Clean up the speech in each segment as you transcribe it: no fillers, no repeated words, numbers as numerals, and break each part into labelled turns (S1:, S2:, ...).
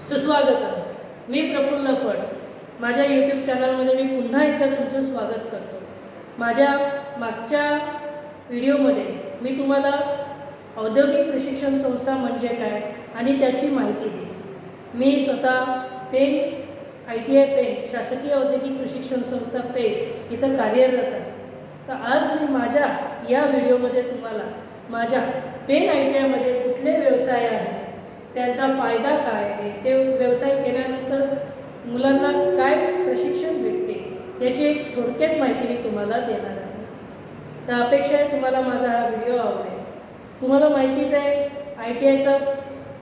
S1: सुस्वागतम. मी प्रफुल्ल फड. माझ्या यूट्यूब चॅनलमध्ये मी पुन्हा एकदा तुमचं स्वागत करतो. माझ्या मागच्या व्हिडिओमध्ये मी तुम्हाला औद्योगिक प्रशिक्षण संस्था म्हणजे काय आणि त्याची माहिती दिली. मी स्वतः पेन ITI पेन शासकीय औद्योगिक प्रशिक्षण संस्था पेन इथं कार्यरत आहे. तर आज मी माझ्या या व्हिडिओमध्ये तुम्हाला माझ्या पेन ITIमध्ये कुठले व्यवसाय आहेत, त्यांचा फायदा काय आहे, ते व्यवसाय केल्यानंतर मुलांना काय प्रशिक्षण भेटते याची एक थोडक्यात माहिती मी तुम्हाला देणार आहे. तर अपेक्षा आहे तुम्हाला माझा हा व्हिडिओ आवडेल. तुम्हाला माहितीच आहे ITIचा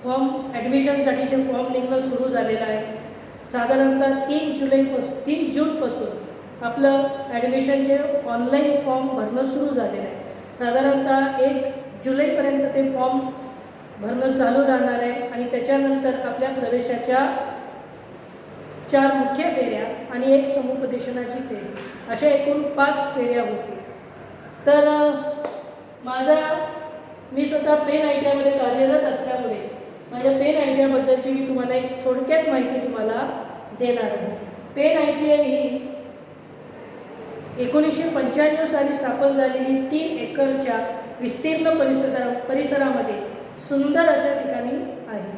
S1: फॉर्म ॲडमिशनसाठीचे फॉर्म निघणं सुरू झालेलं आहे. साधारणतः 3 जूनपासून आपलं ॲडमिशनचे ऑनलाईन फॉर्म भरणं सुरू झालेलं आहे. साधारणतः 1 जुलैपर्यंत ते फॉर्म भरणं चालू राहणार आहे आणि त्याच्यानंतर आपल्या प्रवेशाच्या 4 मुख्य फेऱ्या आणि 1 समुपदेशनाची फेरी अशा एकूण 5 फेऱ्या होतील. तर मी स्वतः पेन ITIमध्ये कार्यरत असल्यामुळे माझ्या पेन ITIबद्दलची मी तुम्हाला एक थोडक्यात माहिती तुम्हाला देणार आहे. पेन ITI ही 1995 साली स्थापन झालेली 3 एकरच्या विस्तीर्ण परिसरामध्ये सुंदर अशा ठिकाणी आहे.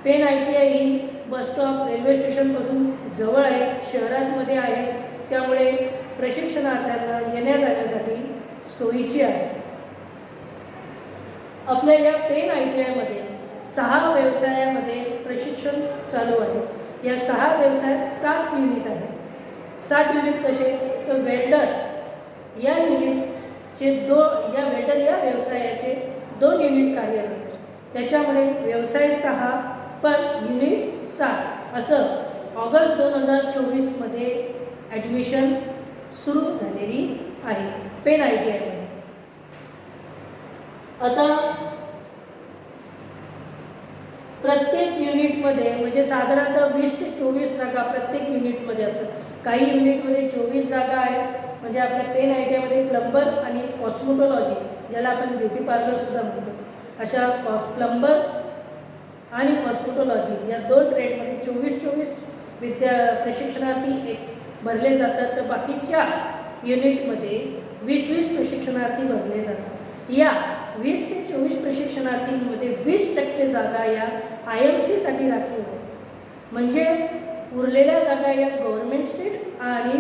S1: पेन ITI ही बसस्टॉप रेल्वे स्टेशनपासून जवळ आहे, शहरांमध्ये आहे, त्यामुळे प्रशिक्षणार्थ्यांना येण्या जाण्यासाठी सोयीची आहे. आपल्या या पेन ITIमध्ये 6 व्यवसायामध्ये प्रशिक्षण चालू आहे. या 6 व्यवसायात 7 युनिट आहेत. 7 युनिट कसे, तर वेल्डर या युनिटचे वेल्डर या व्यवसायाचे 2 युनिट कार्यरत, त्याच्यामुळे व्यवसाय 6 पण युनिट 7 असं ऑगस्ट 2024मध्ये ॲडमिशन सुरू झालेली आहे पेन ITIमध्ये. आता प्रत्येक युनिटमध्ये म्हणजे साधारणतः 20 ते 24 जागा प्रत्येक युनिटमध्ये असतात. काही युनिटमध्ये 24 जागा आहेत. म्हणजे आपल्या पेन ITIमध्ये प्लंबर आणि कॉस्मेटॉलॉजी, ज्याला आपण ब्युटी पार्लरसुद्धा म्हणतो, अशा प्लंबर आणि कॉस्मेटॉलॉजी या 2 ट्रेडमध्ये 24 प्रशिक्षणार्थी भरले जातात. तर बाकीच्या युनिटमध्ये 20 प्रशिक्षणार्थी भरले जातात. या 20 ते 24 प्रशिक्षणार्थींमध्ये 20% जागा या IMCसाठी राखीव आहेत. म्हणजे उरलेल्या जागा या गव्हर्नमेंट सीट आणि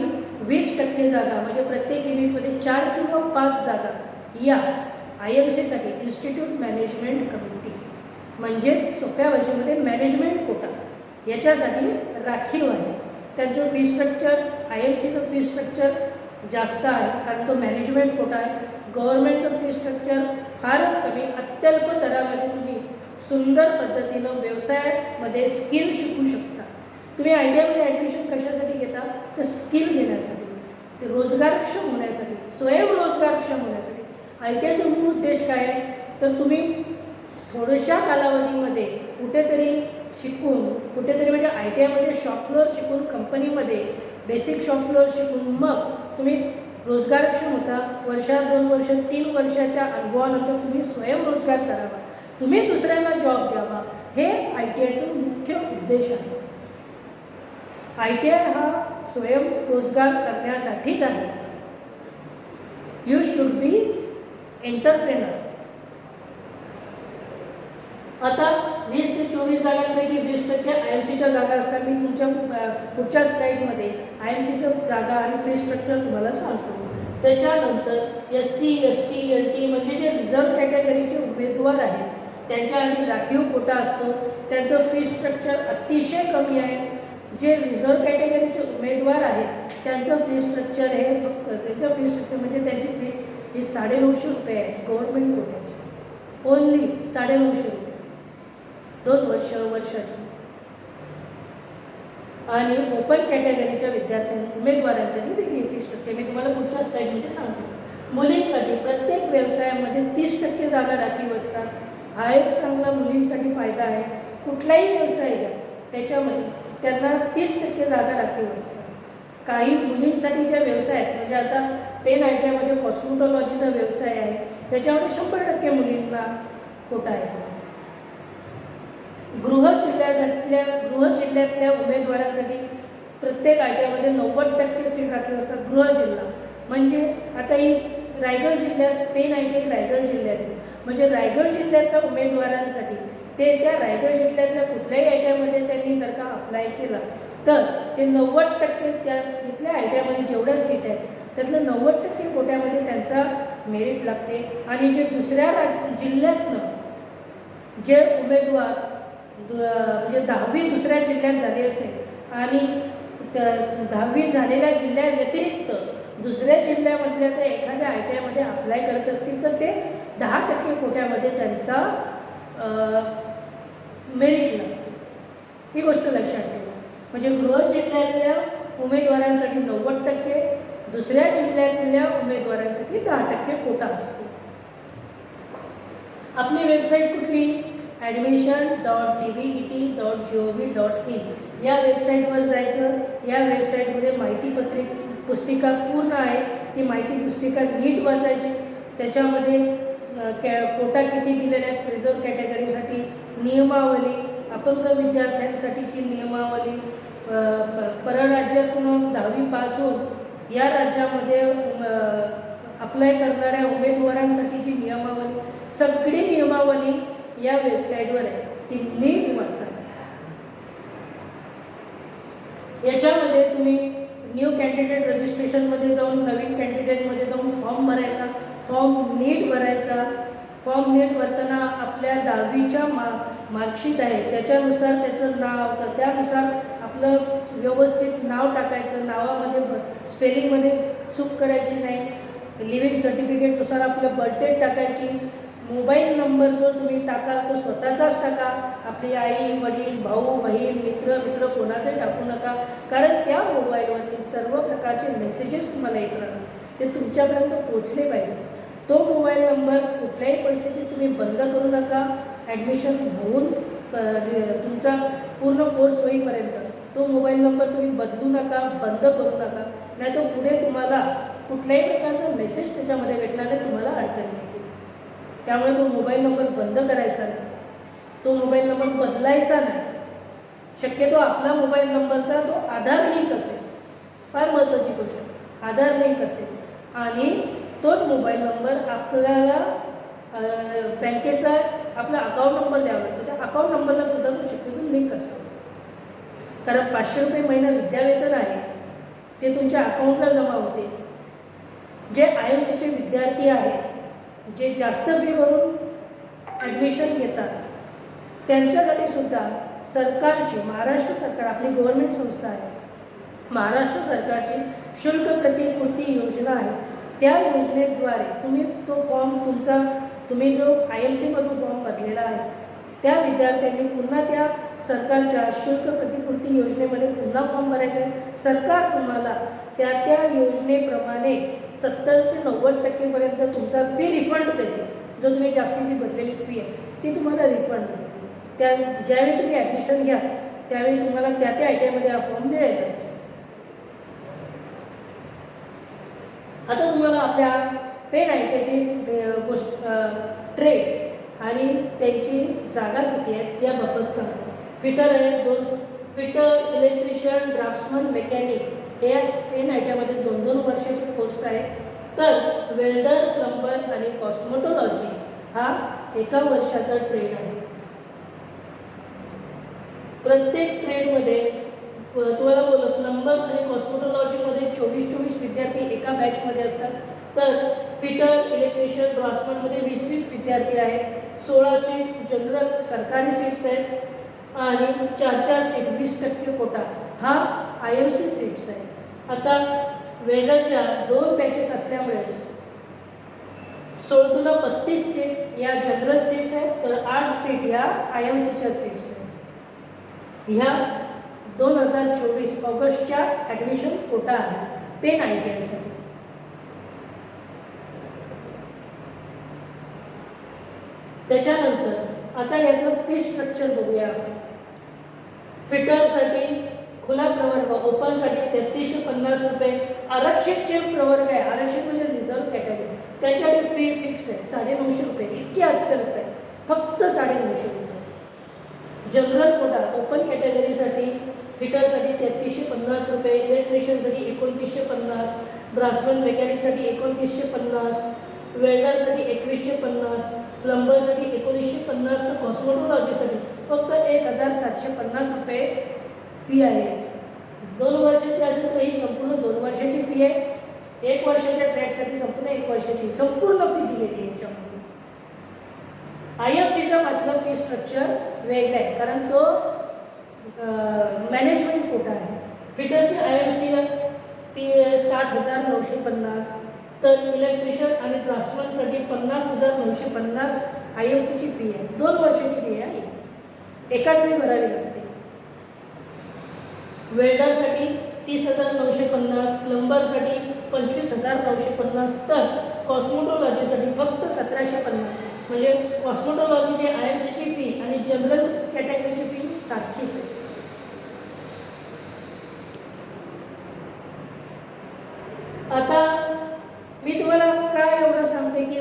S1: 20% जागा म्हणजे प्रत्येक युनिटमध्ये 4 किंवा 5 जागा या IMCसाठी इन्स्टिट्यूट मॅनेजमेंट कमिटी म्हणजेच सोप्या भाषेमध्ये मॅनेजमेंट कोटा याच्यासाठी राखीव आहे. त्यांचं फी स्ट्रक्चर IMCचं फी स्ट्रक्चर जास्त आहे कारण तो मॅनेजमेंट कोटा आहे. गव्हर्नमेंटचं फी स्ट्रक्चर फारच कमी, अत्यल्प दरामध्ये तुम्ही सुंदर पद्धतीनं व्यवसायामध्ये स्किल शिकू शकता. तुम्ही ITIमध्ये ॲडमिशन कशासाठी घेता, तर स्किल घेण्यासाठी, ते रोजगारक्षम होण्यासाठी, स्वयंरोजगारक्षम होण्यासाठी. ITIचा मूळ उद्देश काय आहे, तर तुम्ही थोड्याशा कालावधीमध्ये कुठेतरी म्हणजे ITIमध्ये शॉप फ्लोअर शिकून कंपनीमध्ये बेसिक शॉप फ्लोअर शिकून मग तुम्ही रोजगारक्षम होता. 1, 2 वर्ष, 3 वर्षाच्या अनुभवानंतर तुम्ही स्वयंरोजगार करावा, तुम्ही दुसऱ्यांना जॉब द्यावा, हे ITIचा मुख्य उद्देश आहे. ITI हा स्वयंरोजगार करण्यासाठीच आहे. You should be entrepreneur. आता 20 ते 24 जागांपैकी 20% IMCच्या जागा असतात. मी तुमच्या पुढच्या स्लाईडमध्ये IMCचं जागा आणि फी स्ट्रक्चर तुम्हाला सांगतो. त्याच्यानंतर SC, ST, LT म्हणजे जे रिझर्व कॅटेगरीचे उमेदवार आहेत त्यांच्यासाठी राखीव कोटा असतो. त्यांचं फी स्ट्रक्चर अतिशय कमी आहे. जे रिझर्व कॅटेगरीचे उमेदवार आहेत त्यांचं फी स्ट्रक्चर म्हणजे त्यांची फीस ही 950 रुपये आहे गव्हर्नमेंट कोट्याची. ओनली 950 रुपये 2 वर्षाची. आणि ओपन कॅटेगरीच्या उमेदवारांसाठी वेगळी फी स्ट्रक्चर मी तुम्हाला पुढच्या स्लाईडमध्ये सांगतो. मुलींसाठी प्रत्येक व्यवसायामध्ये 30% जागा राखीव असतात. हा एक चांगला मुलींसाठी फायदा आहे. कुठलाही व्यवसाय घ्या त्याच्यामध्ये त्यांना 30% जागा राखीव असतात. काही मुलींसाठी ज्या व्यवसाय आहेत, म्हणजे आता पेन ITIमध्ये कॉस्मेटॉलॉजीचा व्यवसाय आहे त्याच्यामध्ये 100% मुलींना कोटा येतो. गृह जिल्ह्यात जिल्ह्यातल्या उमेदवारांसाठी प्रत्येक आयटीआयमध्ये 90% सीट राखीव असतात. गृह जिल्हा म्हणजे आता ही रायगड जिल्ह्यात पेन आयटीआय रायगड जिल्ह्यात आहे. म्हणजे रायगड जिल्ह्यातल्या उमेदवारांसाठी ते त्या रायगड जिल्ह्यातल्या कुठल्याही आयटीआयमध्ये त्यांनी जर का अप्लाय केला तर ते 90% त्या तिथल्या आयटीआयमध्ये जेवढ्या सीट आहेत त्यातलं 90% कोट्यामध्ये त्यांचा मेरिट लागते. आणि जे दुसऱ्या जिल्ह्यातनं जे उमेदवार म्हणजे 10वी दुसऱ्या जिल्ह्यात झाली असेल आणि 10वी झालेल्या जिल्ह्याव्यतिरिक्त दुसऱ्या जिल्ह्यामधल्या ते एखाद्या आयटीआयमध्ये अप्लाय करत असतील तर ते 10% कोट्यामध्ये त्यांचा मेरिट लागते. ही गोष्ट लक्षात ठेवा. म्हणजे गृह जिल्ह्यातल्या उमेदवारांसाठी 90%, दुसऱ्या जिल्ह्यातल्या उमेदवारांसाठी 10% कोटा असतो. आपली वेबसाईट कुठली? admission.dvet.gov.in या वेबसाईटवर जायचं. या वेबसाईटमध्ये माहिती पुस्तिका पूर्ण आहे. ती माहिती पुस्तिका नीट वाचायची. त्याच्यामध्ये कोटा किती दिलेले आहेत, रिझर्व कॅटेगरीसाठी नियमावली, अपंग विद्यार्थ्यांसाठीची नियमावली, परराज्यातून 10वी पास होऊन या राज्यामध्ये अप्लाय करणाऱ्या उमेदवारांसाठीची नियमावली, सगळी नियमावली या वेबसाईटवर आहे. ती नीट वाचा. याच्यामध्ये तुम्ही न्यू कॅन्डिडेट रजिस्ट्रेशनमध्ये जाऊन नवीन कॅन्डिडेटमध्ये जाऊन फॉर्म भरायचा. फॉर्म नीट भरायचा. फॉर्म नीट भरताना आपल्या 10वीच्या मार्कशीट आहे त्याच्यानुसार त्याचं नाव, तर त्यानुसार आपलं व्यवस्थित नाव टाकायचं. नावामध्ये स्पेलिंगमध्ये चूक करायची नाही. लिव्हिंग सर्टिफिकेटनुसार आपलं बर्थडेट टाकायची. मोबाईल नंबर जो तुम्ही टाकाल तो स्वतःचाच टाका. आपली आई वडील भाऊ बहीण मित्र कोणाचे टाकू नका. कारण त्या मोबाईलवरती सर्व प्रकारचे मेसेजेस तुम्हाला येत राहणार, ते तुमच्यापर्यंत पोचले पाहिजे. तो मोबाईल नंबर कुठल्याही परिस्थितीत तुम्ही बंद करू नका. ॲडमिशन होऊन तुमचा पूर्ण कोर्स होईपर्यंत तो मोबाईल नंबर तुम्ही बदलू नका, बंद करू नका. नाही तर पुढे तुम्हाला कुठल्याही प्रकारचा मेसेज त्याच्यामध्ये भेटणार नाही, तुम्हाला अडचण येईल. त्यामुळे तो मोबाईल नंबर बंद करायचा नाही. तो मोबाईल नंबर बदलायचा नाही. शक्यतो आपला मोबाईल नंबरचा तो आधार लिंक असेल, फार महत्त्वाची गोष्ट, आधार लिंक असेल आणि तोच मोबाईल नंबर आपल्याला बँकेचा आपला अकाउंट नंबर द्यावा लागतो. त्या अकाउंट नंबरला सुद्धा तो शक्यतो लिंक असतो. कारण 500 रुपये महिना विद्यावेतन आहे ते तुमच्या अकाउंटला जमा होते. जे IMCचे विद्यार्थी आहेत, जे जास्त फी भरून ॲडमिशन घेतात, त्यांच्यासाठी सुद्धा सरकारची, महाराष्ट्र सरकार आपली गव्हर्नमेंट संस्था आहे, महाराष्ट्र सरकारची शुल्क प्रतिपूर्ती योजना आहे. त्या योजनेद्वारे तुम्ही तो फॉर्म तुम्ही जो IMCमधून फॉर्म भरलेला आहे त्या विद्यार्थ्यांनी पुन्हा त्या सरकारच्या शुल्क प्रतिपूर्ती योजनेमध्ये पुन्हा फॉर्म भरायचा आहे. सरकार तुम्हाला त्या योजनेप्रमाणे 70 ते 90% तुमचा फी रिफंड देते. जो तुम्ही जास्तीची भरलेली फी आहे ती तुम्हाला रिफंड देते. ज्यावेळी तुम्ही ॲडमिशन घ्या त्यावेळी तुम्हाला त्या आयटीआयमध्ये हा फॉर्म मिळेलच. आता तुम्हाला आपल्या पेन आयटीआयची गोष्ट ट्रेड आणि त्यांची जागा किती आहेत याबाबत सांगतो. फिटर आहे 2 फिटर, इलेक्ट्रिशियन, ड्राफ्ट्समन, मेकॅनिक हे पेन आयटीआयमध्ये 2-2 वर्षाचे कोर्स आहेत. तर वेल्डर, प्लंबर आणि कॉस्मेटॉलॉजी हा 1 वर्षाचा ट्रेड आहे. प्रत्येक ट्रेडमध्ये तुम्हाला बोललं प्लंबर आणि कॉस्मेटॉलॉजीमध्ये 24 विद्यार्थी एका बॅचमध्ये असतात. तर फिटर, इलेक्ट्रिशियन, ड्राफ्ट्समनमध्ये 20 विद्यार्थी आहेत. 16 सीट जनरल सरकारी सीट्स आहेत आणि 4 सीट 20% कोटा हा IMC सीट्स आहे. आता वेल्डरच्या 2 बॅचेस असल्यामुळे 16 32 सीट या जनरल सीट्स आहेत, तर 8 सीट या IMCच्या सीट्स आहेत. ह्या 2024 ऑगस्टच्या ॲडमिशन कोटा आहे पेन आयटीआयसाठी. त्याच्यानंतर आता याचं फी स्ट्रक्चर बघूया आपण. फिटरसाठी खुला प्रवर्ग ओपनसाठी 3350 रुपये. आरक्षितचे प्रवर्ग आहे, आरक्षित म्हणजे रिझर्व कॅटेगरी, त्याच्यासाठी फी फिक्स आहे 950 रुपये. इतकी अत्यल्प आहे, फक्त 950 रुपये. जनरल कोटा ओपन कॅटेगरीसाठी फिटरसाठी 3350 रुपये, इलेक्ट्रिशियनसाठी 2950, ड्राफ्ट्समन मेकॅनिकसाठी 2950, वेल्डरसाठी 2150, प्लंबरसाठी 1950, तर कॉस्मेटॉलॉजीसाठी फक्त 1750 रुपये फी आहे. 2 वर्षाची असेल तर ही संपूर्ण 2 वर्षाची फी आहे. 1 वर्षाच्या ट्रॅकसाठी संपूर्ण 1 वर्षाची संपूर्ण फी दिलेली आहे याच्यामध्ये. IFCचा मधलं फी स्ट्रक्चर वेगळं आहे कारण तो मॅनेजमेंट कोटा आहे. फिटरची IFCला ती 60,950, तर इलेक्ट्रिशियन आणि ड्राफ्ट्समनसाठी 50,950 IFCची फी आहे. 2 वर्षाची फी आहे, एकाच वेळी भरावी लागते. वेल्डरसाठी 30,950, प्लंबरसाठी 25,950, तर कॉस्मेटॉलॉजीसाठी फक्त 1,750. म्हणजे कॉस्मेटॉलॉजीची IFCची फी आणि जनरल कॅटेगरीची फी सारखीच आहे. आता मी तुम्हाला काय एवढं सांगते की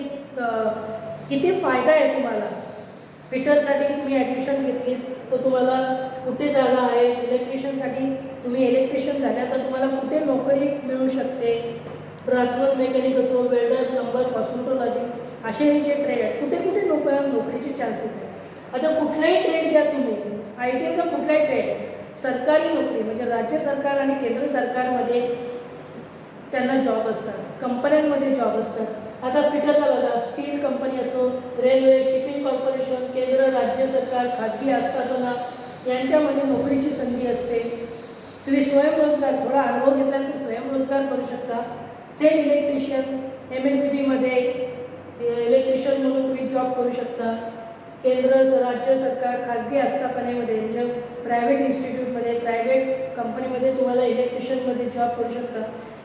S1: किती फायदा आहे तुम्हाला. फिटरसाठी तुम्ही ॲडमिशन घेतली तर तुम्हाला कुठे जागा आहे, इलेक्ट्रिशियनसाठी तुम्ही इलेक्ट्रिशियन झाल्या तर तुम्हाला कुठे नोकरी मिळू शकते, ड्राफ्ट्समन मेकॅनिक असो, वेल्डर, प्लंबर, कॉस्मेटॉलॉजी असे हे जे ट्रेड आहेत कुठे कुठे नोकरीचे चान्सेस आहेत. आता कुठलाही ट्रेड घ्या तुम्ही, ITचा कुठलाही ट्रेड, सरकारी नोकरी म्हणजे राज्य सरकार आणि केंद्र सरकारमध्ये त्यांना जॉब असतात, कंपन्यांमध्ये जॉब असतात. आता फिटरला बघा, स्टील कंपनी असो, रेल्वे, शिपिंग कॉर्पोरेशन, केंद्र, राज्य सरकार, खाजगी आस्थापना यांच्यामध्ये नोकरीची संधी असते. तुम्ही स्वयंरोजगार, थोडा अनुभव घेतल्यानंतर स्वयंरोजगार करू शकता. सेम इलेक्ट्रिशियन MSEBमध्ये इलेक्ट्रिशियन म्हणून तुम्ही जॉब करू शकता. केंद्र, राज्य सरकार, खाजगी आस्थापनेमध्ये म्हणजे प्रायव्हेट इन्स्टिट्यूटमध्ये, प्रायव्हेट कंपनीमध्ये तुम्हाला इलेक्ट्रिशियनमध्ये जॉब करू शकता.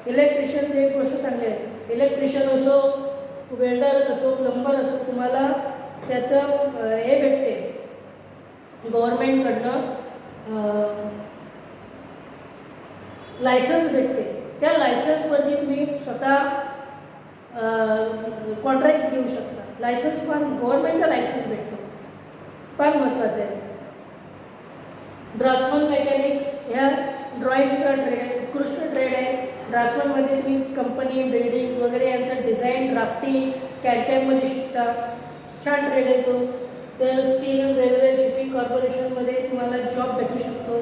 S1: इलेक्ट्रिशियनची एक गोष्ट चांगली आहे, इलेक्ट्रिशियन असो, वेल्डर असो, प्लंबर असो, तुम्हाला त्याचं हे भेटते गव्हर्नमेंटकडनं लायसन्स भेटते. त्या लायसन्सवरती तुम्ही स्वतः कॉन्ट्रॅक्ट्स घेऊ शकता. लायसन्स पण गव्हर्नमेंटचा लायसन्स भेटतो, फार महत्त्वाचं आहे. ड्राफ्ट्समन मेकॅनिक ह्या ड्रॉइंगचा ट्रेड आहे, उत्कृष्ट ट्रेड आहे. ड्राफ्ट्समनमध्ये तुम्ही कंपनी, बिल्डिंग्स वगैरे यांचं डिझाईन, ड्राफ्टिंग कॅडकॅममध्ये शिकता. छान ट्रेड आहे तो. तर स्टील, रेल्वे, शिपिंग कॉर्पोरेशनमध्ये तुम्हाला जॉब भेटू शकतो.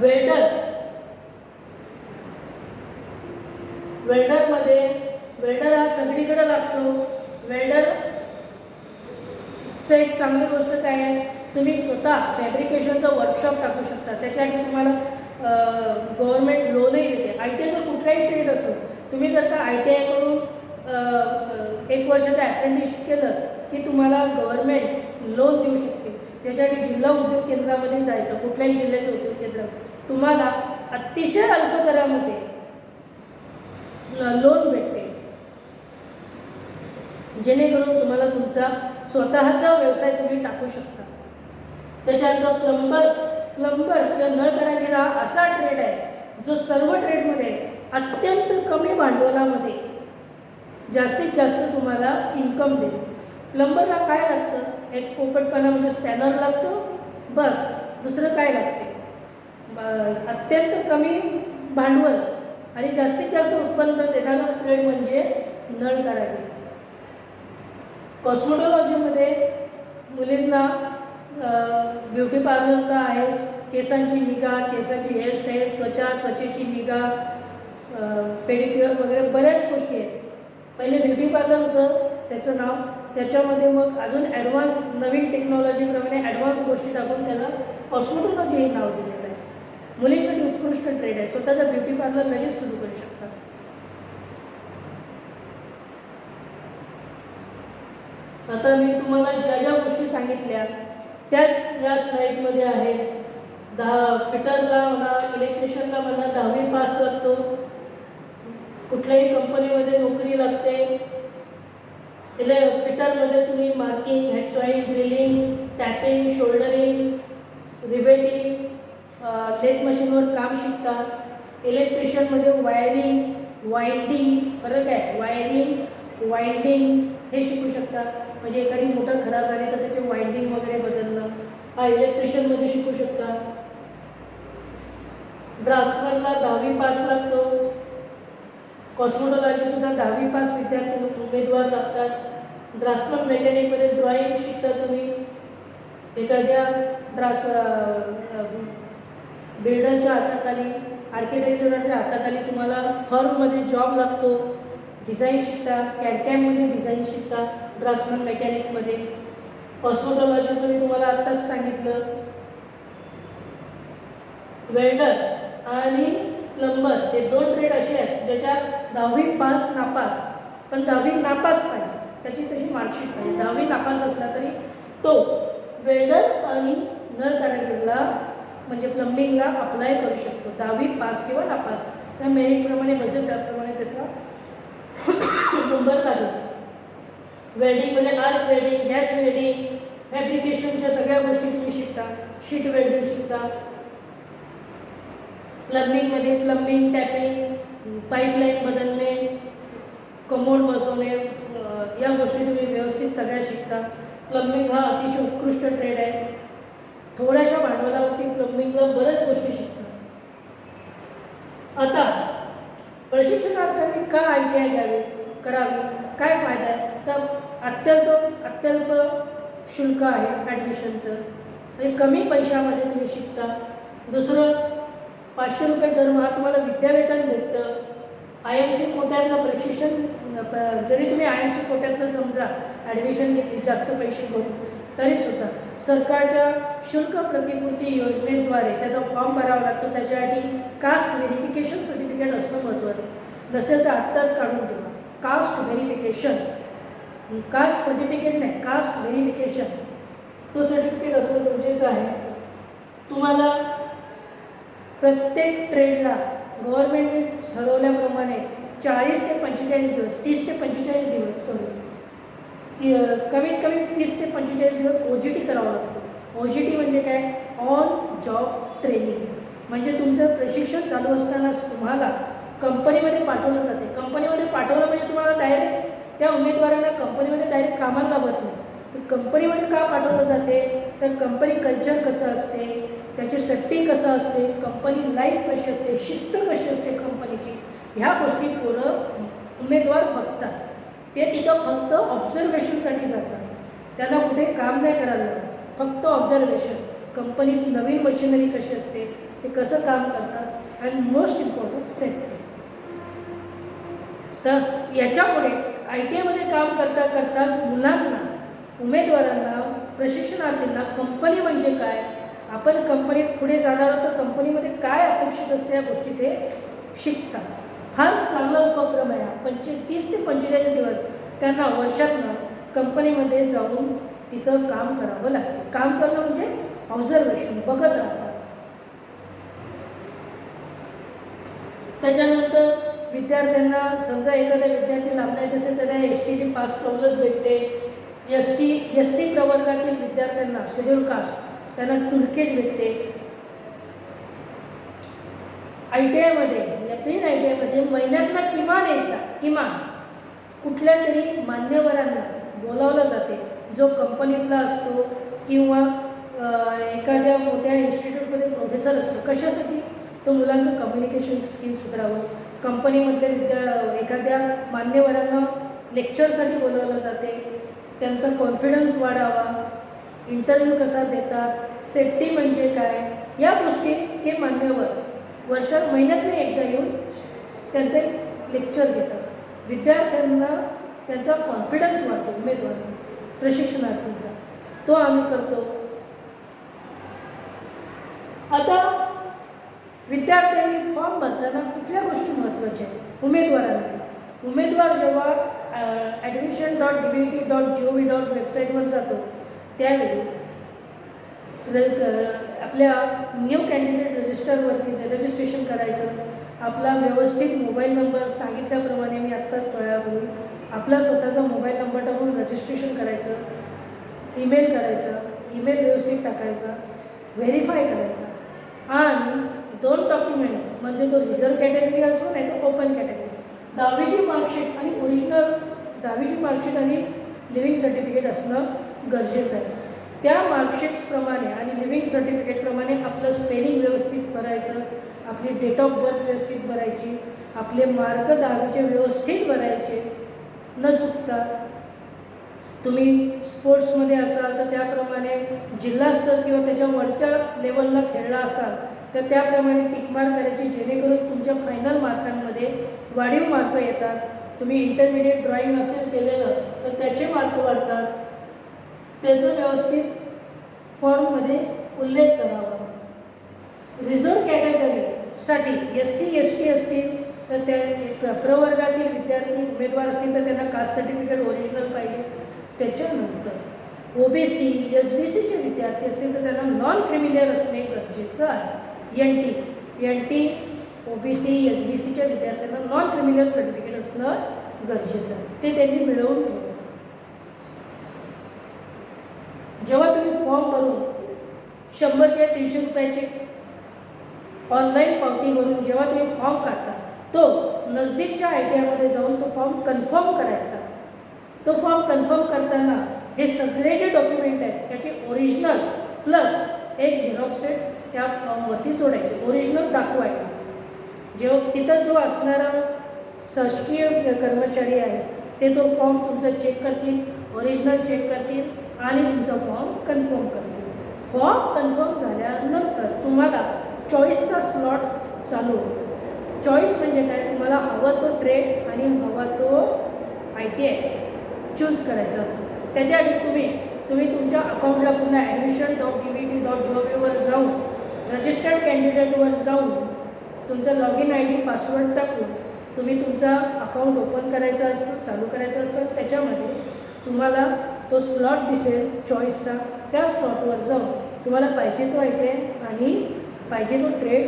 S1: वेल्डर हा सगळीकडे लागतो. वेल्डरचं एक चांगली गोष्ट काय आहे, तुम्ही स्वतः फॅब्रिकेशनचं वर्कशॉप टाकू शकता. त्याच्यासाठी तुम्हाला गव्हर्नमेंट लोनही देते. ITचा कुठलाही ट्रेड असो, तुम्ही जर का ITI करून 1 वर्षाचं अप्रेंटिसशिप केलं की तुम्हाला गव्हर्नमेंट लोन देऊ शकते. त्याच्यासाठी जिल्हा उद्योग केंद्रामध्ये जायचं, कुठल्याही जिल्ह्याच्या उद्योग केंद्रात तुम्हाला अतिशय अल्प दरामध्ये लोन भेटते, जेणेकरून तुम्हाला तुमचा स्वतःचा व्यवसाय तुम्ही टाकू शकता. त्याच्यानंतर प्लंबर किंवा नळ कारागीर हा असा ट्रेड आहे जो सर्व ट्रेडमध्ये अत्यंत कमी भांडवलामध्ये जास्तीत जास्त तुम्हाला इन्कम देतो. प्लंबरला काय लागतं, एक पोपटपणा म्हणजे स्पॅनर लागतो, बस, दुसरं काय लागते, अत्यंत कमी भांडवल आणि जास्तीत जास्त उत्पन्न देणारा ट्रेड म्हणजे नळ कारागीर. कॉस्मेटॉलॉजीमध्ये मुलींना ब्युटी पार्लर तर आहेच, केसांची निगा, केसांची हेअरस्टाईल, त्वचेची निगा, पेडिक्युअर वगैरे बऱ्याच गोष्टी आहेत. पहिले ब्युटी पार्लर होतं त्याचं नाव, त्याच्यामध्ये मग अजून ॲडव्हान्स नवीन टेक्नॉलॉजीप्रमाणे ॲडव्हान्स गोष्टी टाकून त्याला कॉस्मेटॉलॉजी हे नाव दिलेलं आहे. मुलींसाठी उत्कृष्ट ट्रेड आहे, स्वतःचा ब्युटी पार्लर लगेच सुरू करू शकतात. आता मी तुम्हाला ज्या ज्या गोष्टी सांगितल्या त्याच या स्लाईडमध्ये आहेत. फिटरला म्हणा, इलेक्ट्रिशियनला म्हणा 10वी पास लागतो, कुठल्याही कंपनीमध्ये नोकरी लागते. फिटरमध्ये तुम्ही मार्किंग, हेक्सॉइड, drilling, tapping, shouldering, riveting, lathe मशीनवर काम शिकता. इलेक्ट्रिशियनमध्ये वायरिंग, वाइंडिंग, फरक आहे, वायरिंग, वाइंडिंग हे शिकू शकता. म्हणजे एखादी मोटर खराब झाली तर त्याचे वाइंडिंग वगैरे बदलणं. हा इलेक्ट्रिशियनमध्ये शिकू शकता. ड्राफ्ट्समॅनला 10वी पास लागतो. कॉस्मेटॉलॉजी सुद्धा 10वी पास विद्यार्थी उमेदवार लागतात. ड्राफ्ट्समन मेकॅनिकमध्ये ड्रॉइंग शिकता तुम्ही. एखाद्या बिल्डरच्या हाताखाली, आर्किटेक्चरच्या हाताखाली तुम्हाला फर्ममध्ये जॉब लागतो. डिझाईन शिकता, कॅडकॅममध्ये डिझाईन शिकता ड्राफ्ट्समन मेकॅनिकमध्ये. कॉस्मेटॉलॉजीचं मी तुम्हाला आत्ताच सांगितलं. वेल्डर आणि प्लंबर हे 2 ट्रेड असे आहेत ज्याच्यात 10वी पास नापास, पण 10वी नापास पाहिजे, त्याची तशी मार्कशीट पाहिजे. 10वी नापास असला तरी तो वेल्डर आणि नळ कारागीरला म्हणजे प्लंबिंगला अप्लाय करू शकतो. 10वी पास किंवा नापास त्या मेरिटप्रमाणे बसेल त्याप्रमाणे त्याचा नंबर लागेल. वेल्डिंगमध्ये आर्क वेल्डिंग, गॅस वेल्डिंग, फॅब्रिकेशनच्या सगळ्या गोष्टी तुम्ही शिकता. शीट वेल्डिंग शिकता. प्लंबिंगमध्ये प्लंबिंग, टॅपिंग, पाईपलाईन बदलणे, कमोड बसवणे, या गोष्टी तुम्ही व्यवस्थित सगळ्या शिकता. प्लंबिंग हा अतिशय उत्कृष्ट ट्रेड आहे. थोड्याशा भांडवलावरती प्लंबिंगला बऱ्याच गोष्टी शिकतात. आता प्रशिक्षणार्थ्यांनी का ITI घ्यावी करावी, काय फायदा आहे, तर अत्यल्प शुल्क आहे ॲडमिशनचं. म्हणजे कमी पैशामध्ये तुम्ही शिकता. दुसरं, 500 रुपये दरमहा तुम्हाला विद्यावेतन भेटतं. IMC कोट्यातलं प्रशिक्षण, जरी तुम्ही IMC कोट्यातलं समजा ॲडमिशन घेतली जास्त पैसे घेऊन, तरीसुद्धा सरकारच्या शुल्क प्रतिपूर्ती योजनेद्वारे त्याचा फॉर्म भरावा लागतो. त्याच्यासाठी कास्ट व्हेरिफिकेशन सर्टिफिकेट असणं महत्त्वाचं. नसेल तर आत्ताच काढून ठेवा. कास्ट व्हेरिफिकेशन, कास्ट सर्टिफिकेट नाही, कास्ट व्हेरिफिकेशन, तो सर्टिफिकेट असणं गरजेचं आहे. तुम्हाला प्रत्येक ट्रेडला गव्हर्नमेंटने ठरवल्याप्रमाणे 40 ते 45 दिवस, 30 ते 45 दिवस, कमीत कमी 30 ते 45 दिवस OJT करावा लागतो. OJT म्हणजे काय, ऑन जॉब ट्रेनिंग. म्हणजे तुमचं प्रशिक्षण चालू असतानाच तुम्हाला कंपनीमध्ये पाठवलं जाते. कंपनीमध्ये पाठवलं म्हणजे तुम्हाला डायरेक्ट त्या उमेदवारांना कंपनीमध्ये डायरेक्ट कामाला लावत नाही. तर कंपनीमध्ये का पाठवलं जाते, तर कंपनी कल्चर कसं असते, त्याची सेफ्टी कसं असते, कंपनी लाईफ कशी असते, शिस्त कशी असते कंपनीची, ह्या गोष्टी उमेदवार बघतात. ते तिथं फक्त ऑब्झर्वेशनसाठी जातात. त्यांना कुठे काम नाही करायला लागत, फक्त ऑब्झर्वेशन. कंपनीत नवीन मशिनरी कशी असते, ते कसं काम करतात, आणि मोस्ट इम्पॉर्टंट सेफ्टी. तर याच्यामुळे ITIमध्ये काम करता करताच मुलांना, उमेदवारांना, प्रशिक्षणार्थींना कंपनी म्हणजे काय, आपण कंपनीत पुढे जाणार आहोत तर कंपनीमध्ये काय अपेक्षित असते या गोष्टी ते शिकतात. फार चांगला उपक्रम आहे. 30 ते 45 दिवस त्यांना वर्षातनं कंपनीमध्ये जाऊन तिथं काम करावं लागतं. काम करणं म्हणजे ऑब्झर्वेशन, बघत राहतात. त्याच्यानंतर विद्यार्थ्यांना, समजा एखाद्या विद्यार्थी लांबला येत असेल तर त्या STची पास सवलत भेटते. SC प्रवर्गातील विद्यार्थ्यांना, शेड्यूल कास्ट, त्यांना टूलकिट भेटते. ITIमध्ये या प्लेन ITIमध्ये महिन्यातनं किमान कुठल्या तरी मान्यवरांना बोलावलं जाते, जो कंपनीतला असतो किंवा एखाद्या मोठ्या इन्स्टिट्यूटमध्ये प्रोफेसर असतो. कशासाठी, तो मुलांचं कम्युनिकेशन स्किल सुधारावं. कंपनीमधले एखाद्या मान्यवरांना लेक्चरसाठी बोलावलं जाते, त्यांचा कॉन्फिडन्स वाढावा, इंटरव्ह्यू कसा देतात, सेफ्टी म्हणजे काय, या गोष्टी हे मान्यवर महिन्यातनं एकदा येऊन त्यांचे लेक्चर घेतात. विद्यार्थ्यांना त्यांचा कॉन्फिडन्स वाढतो, उमेदवार प्रशिक्षणार्थींचा, तो आम्ही करतो. आता विद्यार्थ्यांनी फॉर्म भरताना कुठल्या गोष्टी महत्त्वाच्या आहेत उमेदवार जेव्हा admission.dbt.gov. वेबसाईटवर जातो त्यावेळी आपल्या न्यू कॅन्डिडेट रजिस्टरवरती रजिस्ट्रेशन करायचं. आपला व्यवस्थित मोबाईल नंबर सांगितल्याप्रमाणे मी आत्ताच कळवलं, आपला स्वतःचा मोबाईल नंबर टाकून रजिस्ट्रेशन करायचं. ईमेल करायचा, ईमेल व्यवस्थित टाकायचा, व्हेरीफाय करायचा. आणि 2 डॉक्युमेंट, म्हणजे तो रिझर्व कॅटेगरी असो नाही तर ओपन कॅटेगरी, 10वीची मार्कशीट आणि ओरिजिनल 10वीची मार्कशीट आणि लिव्हिंग सर्टिफिकेट असणं गरजेचं आहे. त्या मार्कशीट्सप्रमाणे आणि लिव्हिंग सर्टिफिकेटप्रमाणे आपलं स्पेलिंग व्यवस्थित भरायचं, आपली डेट ऑफ बर्थ व्यवस्थित भरायची, आपले मार्क 10वीचे व्यवस्थित भरायचे न चुकता. तुम्ही स्पोर्ट्समध्ये असाल तर त्याप्रमाणे जिल्हास्तर किंवा त्याच्या वरच्या लेवलला खेळला असाल तर त्याप्रमाणे टिकमार्क करायची, जेणेकरून तुमच्या फायनल मार्कांमध्ये वाढीव मार्क येतात. तुम्ही इंटरमिडिएट ड्रॉईंग असेल केलेलं तर त्याचे मार्क वाढतात, त्याचं व्यवस्थित फॉर्ममध्ये उल्लेख करावा. रिझर्व्ह कॅटेगरीसाठी SC ST असतील तर त्या प्रवर्गातील विद्यार्थी उमेदवार असतील तर त्यांना कास्ट सर्टिफिकेट ओरिजिनल पाहिजे. त्याच्यानंतर OBC SBCचे विद्यार्थी असतील तर त्यांना नॉन क्रिमिनल असणे गरजेचं आहे. NT OBC SBCच्या विद्यार्थ्यांना नॉन क्रिमिनल सर्टिफिकेट असणं गरजेचं आहे, ते त्यांनी मिळवून ठेवलं. जेव्हा तुम्ही फॉर्म भरून 100 किंवा 300 रुपयाची ऑनलाईन पावती भरून जेव्हा तुम्ही फॉर्म काढता तो नजदीकच्या ITIमध्ये जाऊन तो फॉर्म कन्फर्म करायचा. तो फॉर्म कन्फर्म करताना हे सगळे जे डॉक्युमेंट आहेत त्याचे ओरिजिनल प्लस एक झेरॉक्स सेट त्या फॉर्मवरती जोडायचे, ओरिजिनल दाखवायला. तिथं जो असणारा शासकीय कर्मचारी आहे ते तो फॉर्म तुमचा चेक करतील, ओरिजिनल चेक करतील आणि तुमचा फॉर्म कन्फर्म करतील. फॉर्म कन्फर्म झाल्यानंतर तुम्हाला चॉईसचा स्लॉट चालू होतो. चॉईस म्हणजे काय, तुम्हाला हवा तो ट्रेड आणि हवा तो ITI चूज करायचा असतो. त्याच्याआधी तुम्ही तुमच्या अकाउंटला पुन्हा admission.dvt.gov.वर जाऊन रजिस्टर्ड कॅन्डिडेटवर जाऊन तुमचा लॉगिन ID पासवर्ड टाकून तुम्ही तुमचा अकाउंट ओपन करायचा असतो, चालू करायचं असतं. त्याच्यामध्ये तुम्हाला तो स्लॉट दिसेल चॉईसचा, त्या स्लॉटवर जाऊन तुम्हाला पाहिजे तो ITI आणि पाहिजे तो ट्रेड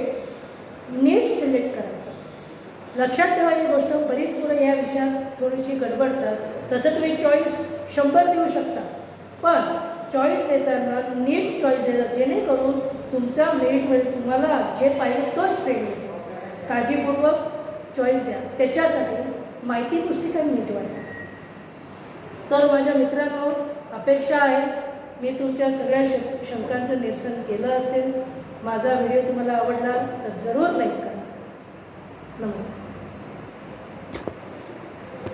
S1: नीट सिलेक्ट करायचा. लक्षात ठेवा ही गोष्ट, बरीच मुलं या विषयात थोडीशी गडबडतात. तसं तुम्ही चॉईस 100 देऊ शकता, पण चॉईस देताना नीट चॉईस देतात, जेणेकरून तुमच्या मेरिटमध्ये तुम्हाला जे पाहिजे तोच ट्रेड मिळेल. काळजीपूर्वक चॉईस द्या. त्याच्यासाठी माहिती पुस्तिका नीट वाचा. तर माझ्या मित्रांनो, अपेक्षा आहे मी तुमच्या सगळ्या शंकांचं निरसन केलं असेल. माझा व्हिडिओ तुम्हाला आवडला तर जरूर लाईक करा. नमस्कार.